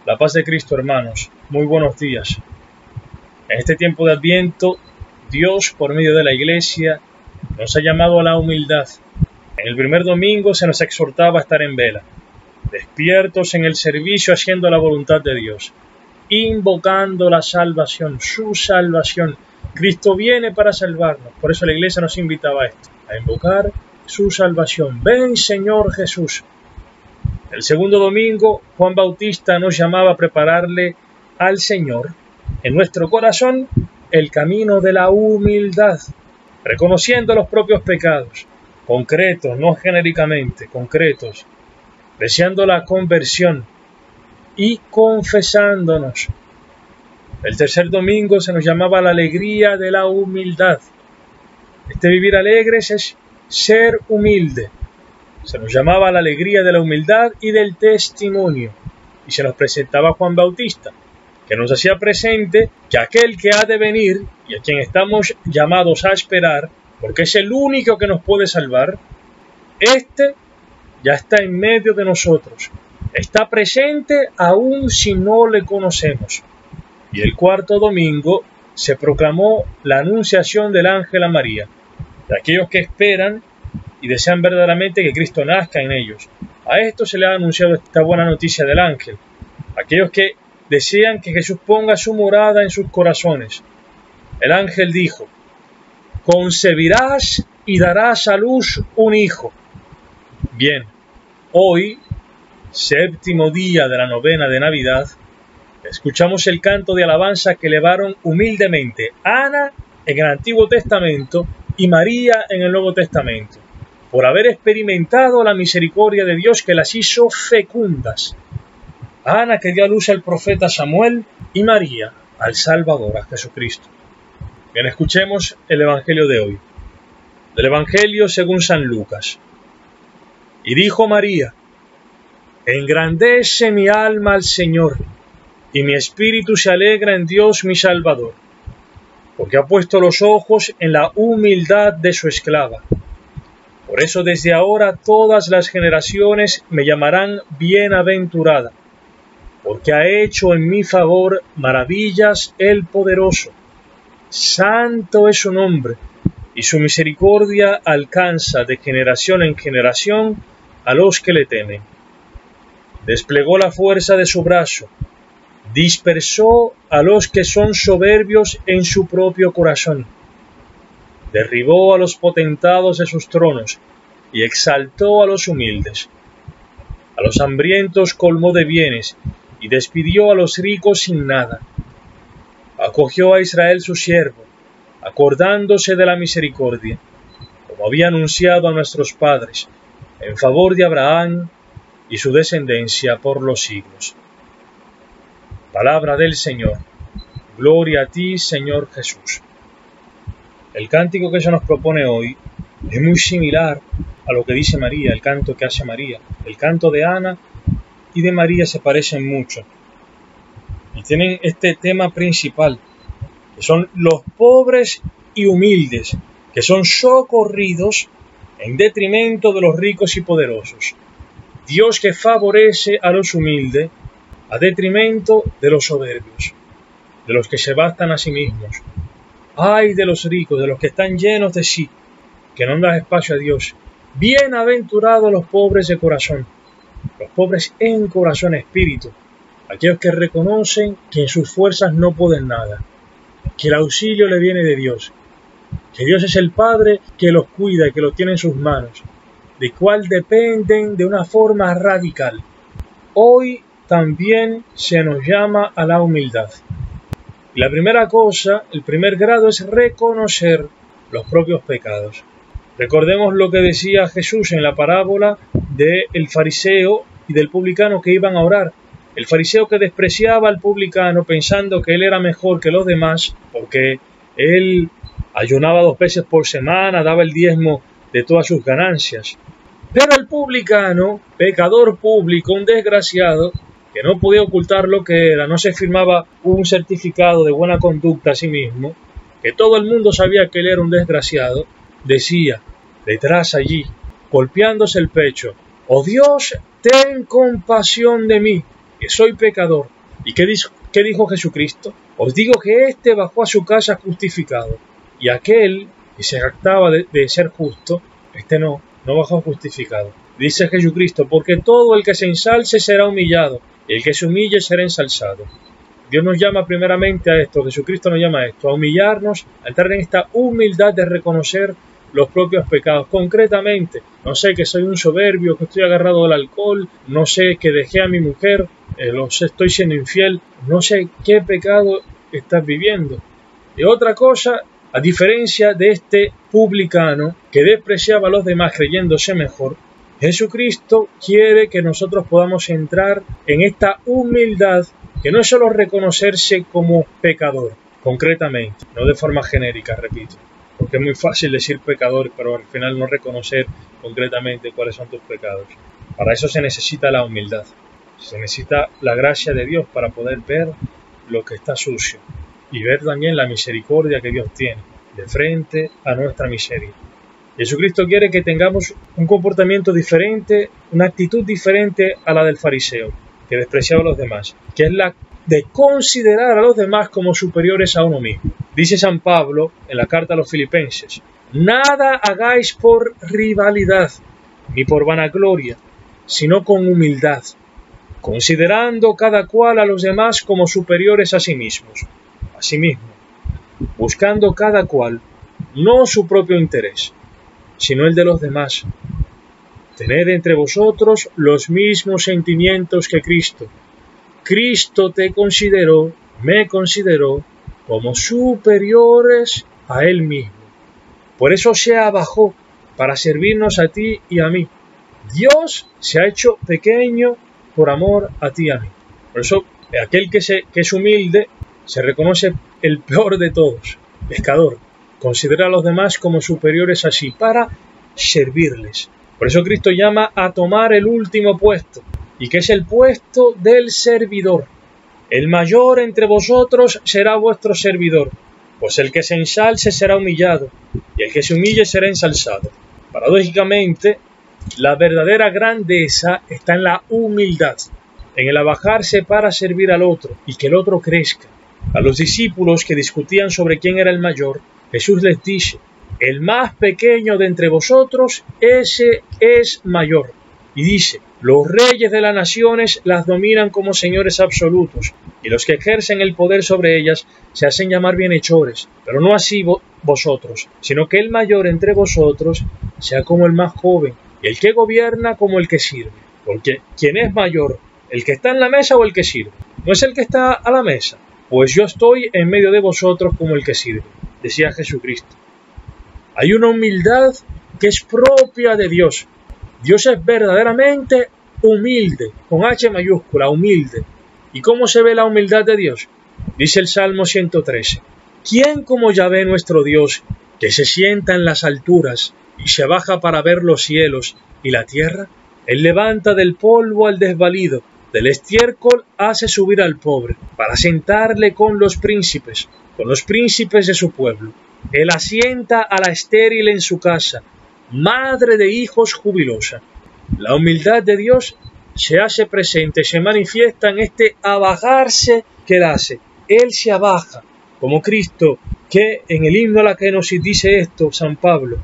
La paz de Cristo, hermanos. Muy buenos días. En este tiempo de Adviento, Dios, por medio de la Iglesia, nos ha llamado a la humildad. En el primer domingo se nos exhortaba a estar en vela, despiertos en el servicio haciendo la voluntad de Dios, invocando la salvación, su salvación. Cristo viene para salvarnos. Por eso la Iglesia nos invitaba a esto, a invocar su salvación. Ven, Señor Jesús. El segundo domingo, Juan Bautista nos llamaba a prepararle al Señor en nuestro corazón el camino de la humildad, reconociendo los propios pecados, concretos, no genéricamente, concretos, deseando la conversión y confesándonos. El tercer domingo se nos llamaba la alegría de la humildad. Este vivir alegres es ser humilde. Se nos llamaba la alegría de la humildad y del testimonio. Y se nos presentaba Juan Bautista, que nos hacía presente que aquel que ha de venir y a quien estamos llamados a esperar, porque es el único que nos puede salvar, este ya está en medio de nosotros. Está presente aún si no le conocemos. Y el cuarto domingo se proclamó la anunciación del ángel a María, de aquellos que esperan y desean verdaderamente que Cristo nazca en ellos. A esto se le ha anunciado esta buena noticia del ángel. Aquellos que desean que Jesús ponga su morada en sus corazones. El ángel dijo: concebirás y darás a luz un hijo. Bien, hoy, séptimo día de la novena de Navidad, escuchamos el canto de alabanza que elevaron humildemente Ana en el Antiguo Testamento y María en el Nuevo Testamento, por haber experimentado la misericordia de Dios que las hizo fecundas. Ana, que dio a luz al profeta Samuel, y María al Salvador, a Jesucristo. Bien, escuchemos el Evangelio de hoy. Del Evangelio según San Lucas. Y dijo María: engrandece mi alma al Señor, y mi espíritu se alegra en Dios mi Salvador, porque ha puesto los ojos en la humildad de su esclava. Por eso desde ahora todas las generaciones me llamarán bienaventurada, porque ha hecho en mi favor maravillas el poderoso. Santo es su nombre, y su misericordia alcanza de generación en generación a los que le temen. Desplegó la fuerza de su brazo, dispersó a los que son soberbios en su propio corazón. Derribó a los potentados de sus tronos y exaltó a los humildes. A los hambrientos colmó de bienes y despidió a los ricos sin nada. Acogió a Israel su siervo, acordándose de la misericordia, como había anunciado a nuestros padres, en favor de Abraham y su descendencia por los siglos. Palabra del Señor. Gloria a ti, Señor Jesús. El cántico que se nos propone hoy es muy similar a lo que dice María, el canto que hace María. El canto de Ana y de María se parecen mucho. Y tienen este tema principal, que son los pobres y humildes, que son socorridos en detrimento de los ricos y poderosos. Dios que favorece a los humildes a detrimento de los soberbios, de los que se bastan a sí mismos. Ay de los ricos, de los que están llenos de sí, que no dan espacio a Dios. Bienaventurados los pobres de corazón, los pobres en corazón espíritu, aquellos que reconocen que en sus fuerzas no pueden nada, que el auxilio le viene de Dios, que Dios es el Padre que los cuida y que los tiene en sus manos, de cual dependen de una forma radical. Hoy también se nos llama a la humildad. Y la primera cosa, el primer grado es reconocer los propios pecados. Recordemos lo que decía Jesús en la parábola del fariseo y del publicano que iban a orar. El fariseo que despreciaba al publicano pensando que él era mejor que los demás porque él ayunaba 2 veces por semana, daba el diezmo de todas sus ganancias. Pero el publicano, pecador público, un desgraciado, que no podía ocultar lo que era, no se firmaba un certificado de buena conducta a sí mismo, que todo el mundo sabía que él era un desgraciado, decía, detrás allí, golpeándose el pecho: oh Dios, ten compasión de mí, que soy pecador. ¿Y qué dijo Jesucristo? Os digo que éste bajó a su casa justificado, y aquel que se jactaba de ser justo, este no bajó justificado. Dice Jesucristo, porque todo el que se ensalce será humillado, y el que se humille será ensalzado. Dios nos llama primeramente a esto, Jesucristo nos llama a esto, a humillarnos, a entrar en esta humildad de reconocer los propios pecados. Concretamente, no sé que soy un soberbio, que estoy agarrado al alcohol, no sé que dejé a mi mujer, estoy siendo infiel, no sé qué pecado estás viviendo. Y otra cosa, a diferencia de este publicano que despreciaba a los demás creyéndose mejor, Jesucristo quiere que nosotros podamos entrar en esta humildad, que no es solo reconocerse como pecador, concretamente, no de forma genérica, repito, porque es muy fácil decir pecador, pero al final no reconocer concretamente cuáles son tus pecados. Para eso se necesita la humildad, se necesita la gracia de Dios para poder ver lo que está sucio y ver también la misericordia que Dios tiene de frente a nuestra miseria. Jesucristo quiere que tengamos un comportamiento diferente, una actitud diferente a la del fariseo, que despreciaba a los demás, que es la de considerar a los demás como superiores a uno mismo. Dice San Pablo en la carta a los Filipenses, nada hagáis por rivalidad, ni por vanagloria, sino con humildad, considerando cada cual a los demás como superiores a sí mismos, buscando cada cual no su propio interés, sino el de los demás. Tened entre vosotros los mismos sentimientos que Cristo. Cristo me consideró como superiores a Él mismo. Por eso se abajó para servirnos a ti y a mí. Dios se ha hecho pequeño por amor a ti y a mí. Por eso aquel que es humilde se reconoce el peor de todos, pecador. Considera a los demás como superiores a sí para servirles. Por eso Cristo llama a tomar el último puesto, y que es el puesto del servidor. El mayor entre vosotros será vuestro servidor, pues el que se ensalce será humillado, y el que se humille será ensalzado. Paradójicamente, la verdadera grandeza está en la humildad, en el abajarse para servir al otro, y que el otro crezca. A los discípulos que discutían sobre quién era el mayor, Jesús les dice, el más pequeño de entre vosotros, ese es mayor. Y dice, los reyes de las naciones las dominan como señores absolutos, y los que ejercen el poder sobre ellas se hacen llamar bienhechores, pero no así vosotros, sino que el mayor entre vosotros sea como el más joven, y el que gobierna como el que sirve. Porque ¿quién es mayor? ¿El que está en la mesa o el que sirve? ¿No es el que está a la mesa? Pues yo estoy en medio de vosotros como el que sirve, decía Jesucristo. Hay una humildad que es propia de Dios. Dios es verdaderamente humilde, con H mayúscula, humilde. ¿Y cómo se ve la humildad de Dios? Dice el Salmo 113. ¿Quién como Yahvé nuestro Dios, que se sienta en las alturas y se baja para ver los cielos y la tierra? Él levanta del polvo al desvalido, del estiércol hace subir al pobre, para sentarle con los príncipes de su pueblo. Él asienta a la estéril en su casa, madre de hijos jubilosa. La humildad de Dios se hace presente, se manifiesta en este abajarse que Él hace. Él se abaja, como Cristo, que en el himno a la que nos dice esto, San Pablo.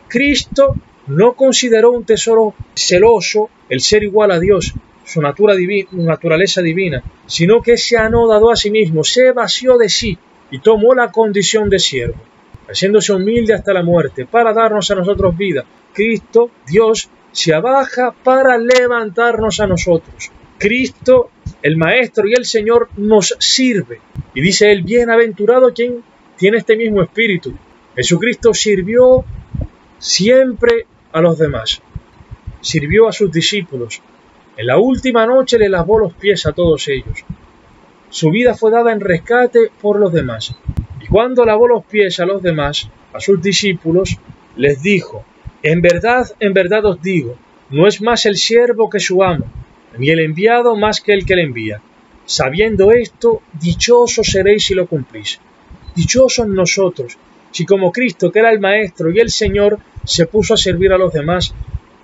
Cristo no consideró un tesoro celoso el ser igual a Dios, su naturaleza divina, sino que se anodadó a sí mismo, se vació de sí y tomó la condición de siervo, haciéndose humilde hasta la muerte, para darnos a nosotros vida. Cristo, Dios, se abaja para levantarnos a nosotros. Cristo, el Maestro y el Señor, nos sirve. Y dice él, bienaventurado quien tiene este mismo espíritu. Jesucristo sirvió siempre a los demás. Sirvió a sus discípulos. En la última noche le lavó los pies a todos ellos. Su vida fue dada en rescate por los demás. Y cuando lavó los pies a los demás, a sus discípulos, les dijo, en verdad os digo, no es más el siervo que su amo, ni el enviado más que el que le envía. Sabiendo esto, dichosos seréis si lo cumplís. Dichosos nosotros, si como Cristo, que era el Maestro y el Señor, se puso a servir a los demás,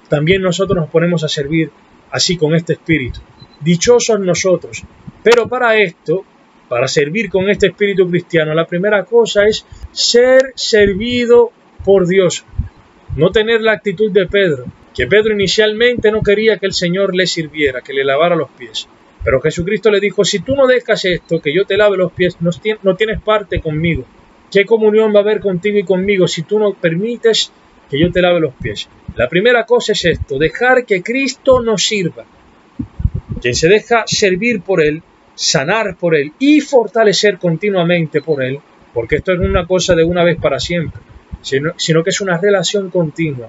también nosotros nos ponemos a servir así con este espíritu. Dichosos nosotros. Pero para esto, para servir con este espíritu cristiano, la primera cosa es ser servido por Dios. No tener la actitud de Pedro, que Pedro inicialmente no quería que el Señor le sirviera, que le lavara los pies. Pero Jesucristo le dijo, si tú no dejas esto, que yo te lave los pies, no tienes parte conmigo. ¿Qué comunión va a haber contigo y conmigo si tú no permites que yo te lave los pies? La primera cosa es esto, dejar que Cristo nos sirva. Quien se deja servir por Él, sanar por Él y fortalecer continuamente por Él, porque esto no es una cosa de una vez para siempre, sino que es una relación continua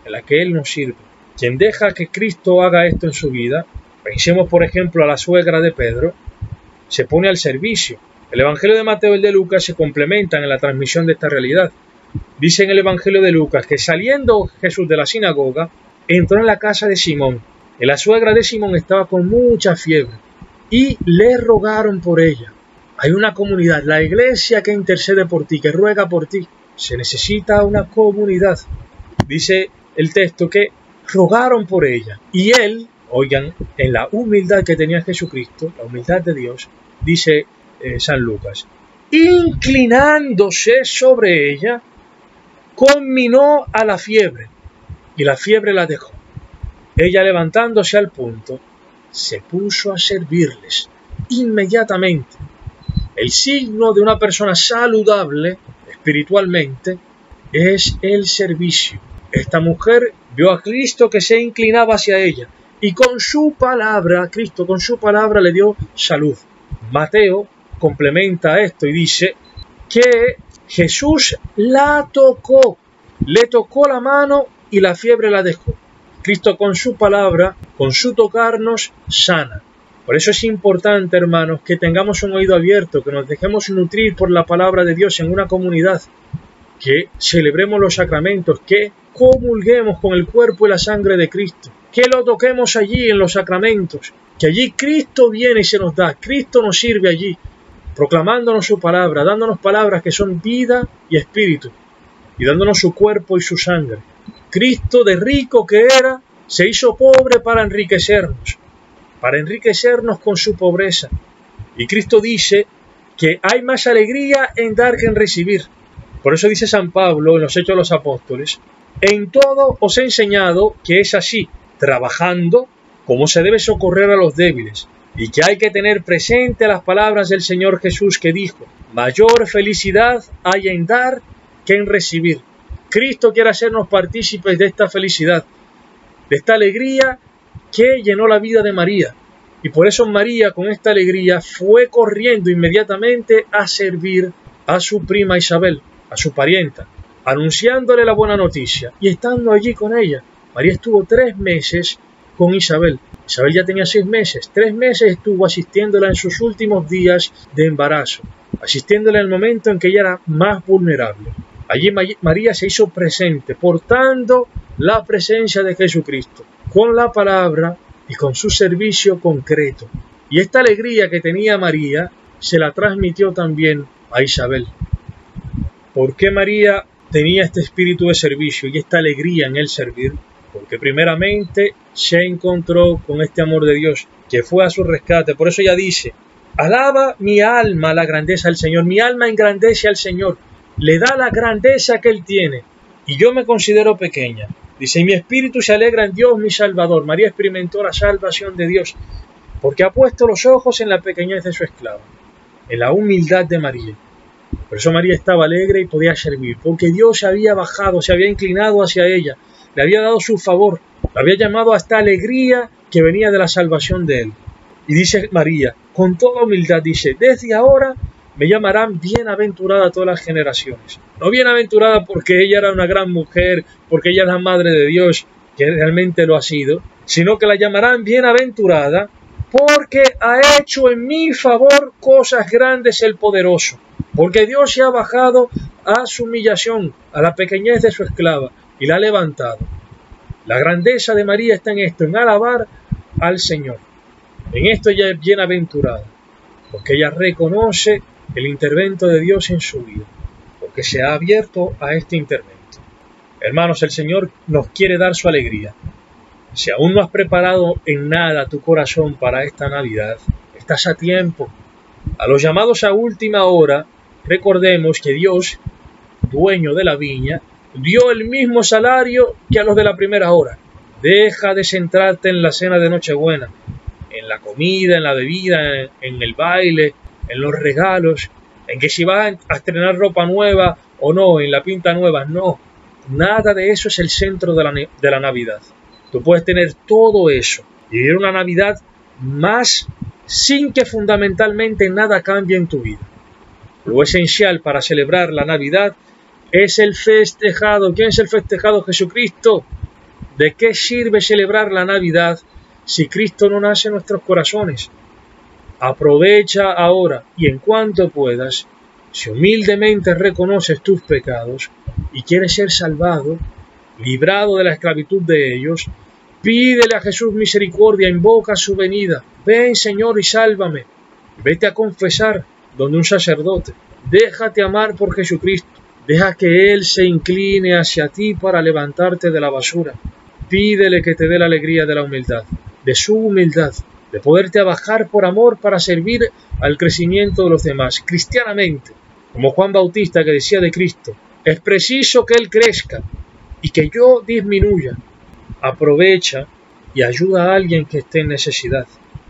en la que Él nos sirve. Quien deja que Cristo haga esto en su vida, pensemos por ejemplo a la suegra de Pedro, se pone al servicio. El Evangelio de Mateo y el de Lucas se complementan en la transmisión de esta realidad. Dice en el Evangelio de Lucas que saliendo Jesús de la sinagoga, entró en la casa de Simón. Y la suegra de Simón estaba con mucha fiebre y le rogaron por ella. Hay una comunidad, la iglesia que intercede por ti, que ruega por ti. Se necesita una comunidad. Dice el texto que rogaron por ella. Y él, oigan, en la humildad que tenía Jesucristo, la humildad de Dios, dice San Lucas, inclinándose sobre ella, conminó a la fiebre, y la fiebre la dejó. Ella, levantándose al punto, se puso a servirles inmediatamente. El signo de una persona saludable espiritualmente es el servicio. Esta mujer vio a Cristo que se inclinaba hacia ella y con su palabra, Cristo con su palabra le dio salud. Mateo complementa esto y dice que Jesús la tocó, le tocó la mano y la fiebre la dejó. Cristo con su palabra, con su tocarnos, sana. Por eso es importante, hermanos, que tengamos un oído abierto, que nos dejemos nutrir por la palabra de Dios en una comunidad, que celebremos los sacramentos, que comulguemos con el cuerpo y la sangre de Cristo, que lo toquemos allí en los sacramentos, que allí Cristo viene y se nos da, Cristo nos sirve allí, proclamándonos su palabra, dándonos palabras que son vida y espíritu, y dándonos su cuerpo y su sangre. Cristo, de rico que era, se hizo pobre para enriquecernos con su pobreza. Y Cristo dice que hay más alegría en dar que en recibir. Por eso dice San Pablo en los Hechos de los Apóstoles, en todo os he enseñado que es así, trabajando como se debe socorrer a los débiles, y que hay que tener presente las palabras del Señor Jesús que dijo, mayor felicidad hay en dar que en recibir. Cristo quiere hacernos partícipes de esta felicidad, de esta alegría que llenó la vida de María. Y por eso María, con esta alegría, fue corriendo inmediatamente a servir a su prima Isabel, a su parienta, anunciándole la buena noticia y estando allí con ella. María estuvo 3 meses con Isabel. Isabel ya tenía 6 meses. 3 meses estuvo asistiéndola en sus últimos días de embarazo, asistiéndola en el momento en que ella era más vulnerable. Allí María se hizo presente, portando la presencia de Jesucristo, con la palabra y con su servicio concreto. Y esta alegría que tenía María se la transmitió también a Isabel. ¿Por qué María tenía este espíritu de servicio y esta alegría en el servir? Porque primeramente se encontró con este amor de Dios que fue a su rescate. Por eso ella dice, alaba mi alma la grandeza del Señor, mi alma engrandece al Señor, le da la grandeza que Él tiene. Y yo me considero pequeña. Dice, y mi espíritu se alegra en Dios mi Salvador. María experimentó la salvación de Dios porque ha puesto los ojos en la pequeñez de su esclava, en la humildad de María. Por eso María estaba alegre y podía servir, porque Dios se había bajado, se había inclinado hacia ella, le había dado su favor, le había llamado a esta alegría que venía de la salvación de Él. Y dice María, con toda humildad, dice, desde ahora me llamarán bienaventurada todas las generaciones. No bienaventurada porque ella era una gran mujer, porque ella es la madre de Dios, que realmente lo ha sido, sino que la llamarán bienaventurada porque ha hecho en mi favor cosas grandes el poderoso. Porque Dios se ha bajado a su humillación, a la pequeñez de su esclava, y la ha levantado. La grandeza de María está en esto, en alabar al Señor. En esto ella es bienaventurada, porque ella reconoce el intervento de Dios en su vida, porque se ha abierto a este intervento. Hermanos, el Señor nos quiere dar su alegría. Si aún no has preparado en nada tu corazón para esta Navidad, estás a tiempo. A los llamados a última hora, recordemos que Dios, dueño de la viña, dio el mismo salario que a los de la primera hora. Deja de centrarte en la cena de Nochebuena, en la comida, en la bebida, en el baile, en los regalos, en que si vas a estrenar ropa nueva o no, en la pinta nueva. No, nada de eso es el centro de la Navidad. Tú puedes tener todo eso y vivir una Navidad más sin que fundamentalmente nada cambie en tu vida. Lo esencial para celebrar la Navidad es el festejado. ¿Quién es el festejado? Jesucristo. ¿De qué sirve celebrar la Navidad si Cristo no nace en nuestros corazones? Aprovecha ahora y en cuanto puedas, si humildemente reconoces tus pecados y quieres ser salvado, librado de la esclavitud de ellos, pídele a Jesús misericordia, invoca su venida. Ven, Señor, y sálvame. Vete a confesar donde un sacerdote. Déjate amar por Jesucristo. Deja que Él se incline hacia ti para levantarte de la basura. Pídele que te dé la alegría de la humildad, de su humildad, de poderte abajar por amor para servir al crecimiento de los demás, cristianamente. Como Juan Bautista, que decía de Cristo: es preciso que Él crezca y que yo disminuya. Aprovecha y ayuda a alguien que esté en necesidad.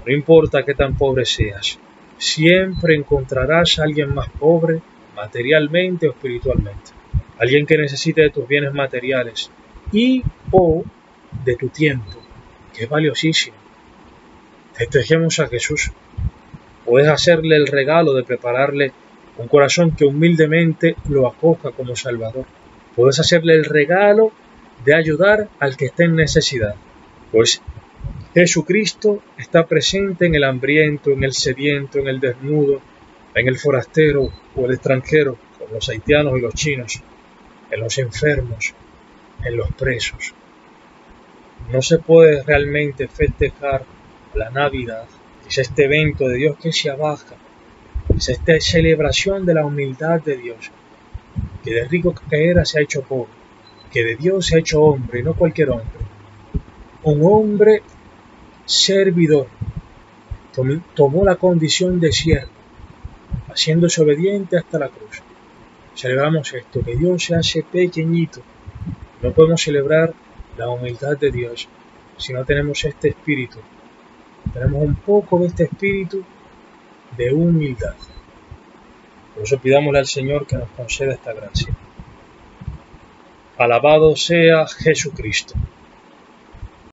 No importa qué tan pobre seas, siempre encontrarás a alguien más pobre, materialmente o espiritualmente. Alguien que necesite de tus bienes materiales y o de tu tiempo, que es valiosísimo. Festejemos a Jesús. Puedes hacerle el regalo de prepararle un corazón que humildemente lo acoja como Salvador. Puedes hacerle el regalo de ayudar al que esté en necesidad, pues Jesucristo está presente en el hambriento, en el sediento, en el desnudo, en el forastero o el extranjero, como los haitianos y los chinos, en los enfermos, en los presos. No se puede realmente festejar la Navidad, es este evento de Dios que se abaja, es esta celebración de la humildad de Dios, que de rico que era se ha hecho pobre, que de Dios se ha hecho hombre, y no cualquier hombre, un hombre servidor, tomó la condición de siervo, haciéndose obediente hasta la cruz. Celebramos esto, que Dios se hace pequeñito. No podemos celebrar la humildad de Dios si no tenemos este espíritu. Tenemos un poco de este espíritu de humildad. Por eso pidámosle al Señor que nos conceda esta gracia. Alabado sea Jesucristo.